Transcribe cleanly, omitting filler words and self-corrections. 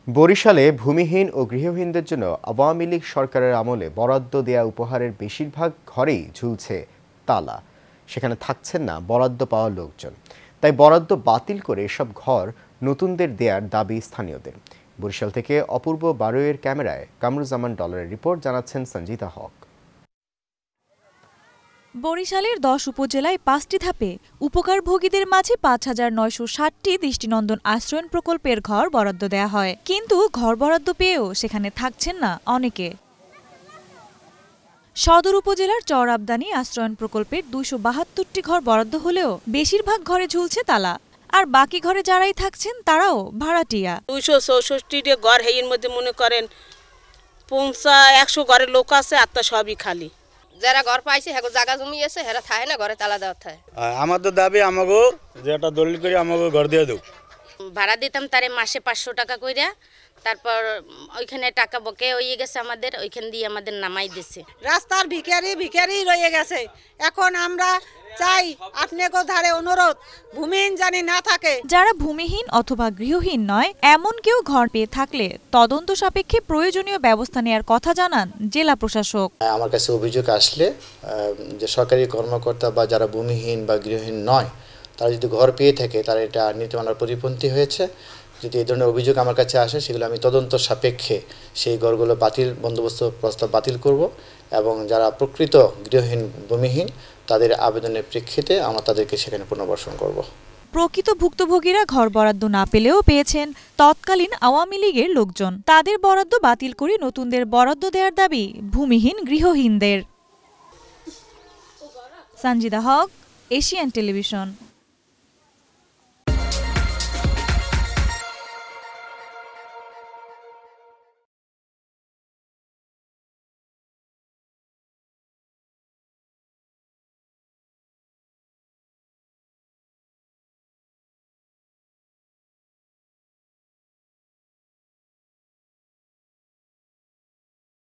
বরিশালে ভূমিহীন ও গৃহহীনদের জন্য আওয়ামী লীগ সরকারের আমলে বরাদ্দ দেয়া উপহারের বেশিরভাগ ঘরেই ঝুলছে তালা। সেখানে থাকছেন না বরাদ্দ পাওয়া লোকজন। তাই বরাদ্দ বাতিল করে এসব ঘর নতুনদের দেয়ার দাবি স্থানীয়দের। বরিশাল থেকে অপূর্ব বারোয়ের ক্যামেরায় কামরুজ্জামান ডলারের রিপোর্ট, জানাচ্ছেন সঞ্জিতা হক। বরিশালের ১০ উপজেলায় ৫টি ধাপে উপকারভোগীদের মাঝে ৫,৯৬০টি দৃষ্টিনন্দন আশ্রয়ণ প্রকল্পের ঘর বরাদ্দ দেয়া হয়, কিন্তু ঘর বরাদ্দ পেয়েও সেখানে থাকছেন না অনেকে। সদর উপজেলার চরআবদানি আশ্রয়ণ প্রকল্পের ২৭২টি ঘর বরাদ্দ হলেও বেশিরভাগ ঘরে ঝুলছে তালা, আর বাকি ঘরে যারাই থাকছেন তারাও ভাড়াটিয়া। ২৬৪টি ঘর এর মধ্যে মনে করেন ৫০-১০০ ঘরের লোক আছে, আর তা সবই খালি। যারা ঘর পাইছে হ্যাঁ জায়গা জমি আছে হেরা থাকে না, ঘরে তালা দেওয়া থাকে। আমাদের দাবি আমাকে যে একটা দলিল করে আমাকে ঘর দিয়ে দেব। ভাড়া দিতাম তারে মাসে ৫০০ টাকা কইরা, তারপর ওইখানে টাকা বকে হয়ে গেছে আমাদের, ওইখান দিয়ে আমাদের নামাই দিছে। রাস্তার ভিখারি রয়ে গেছে। এখন আমরা চাই আপনাকে ধারে অনুরোধ, ভূমিহীন জানি না থাকে। যারা ভূমিহীন অথবা গৃহহীন নয় এমন কেউ ঘর পেয়ে থাকলে তদন্ত সাপেক্ষে প্রয়োজনীয় ব্যবস্থা নেওয়ার কথা জানান জেলা প্রশাসক। আমার কাছে অভিযোগ আসলে যে সরকারি কর্মকর্তা বা যারা ভূমিহীন বা গৃহহীন নয় তারা যদি ঘর পেয়ে থাকে তারা এটা নীতিমালার পরিপন্থী হয়েছে। যদি এই ধরনের অভিযোগ আমার কাছে আসে সেগুলো আমি তদন্ত সাপেক্ষে সেই ঘরগুলো বন্দোবস্ত প্রস্তাব বাতিল করব, এবং যারা প্রকৃত গৃহহীন ভূমিহীন তাদের আবেদনের প্রেক্ষিতে আমরা তাদেরকে সেখানে পুনর্বাসন করব। প্রকৃত ভুক্তভোগীরা ঘর বরাদ্দ না পেলেও পেয়েছেন তৎকালীন আওয়ামী লীগের লোকজন। তাদের বরাদ্দ বাতিল করে নতুনদের বরাদ্দ দেওয়ার দাবি ভূমিহীন গৃহহীনদের। সঞ্জিতা হক, এশিয়ান টেলিভিশন।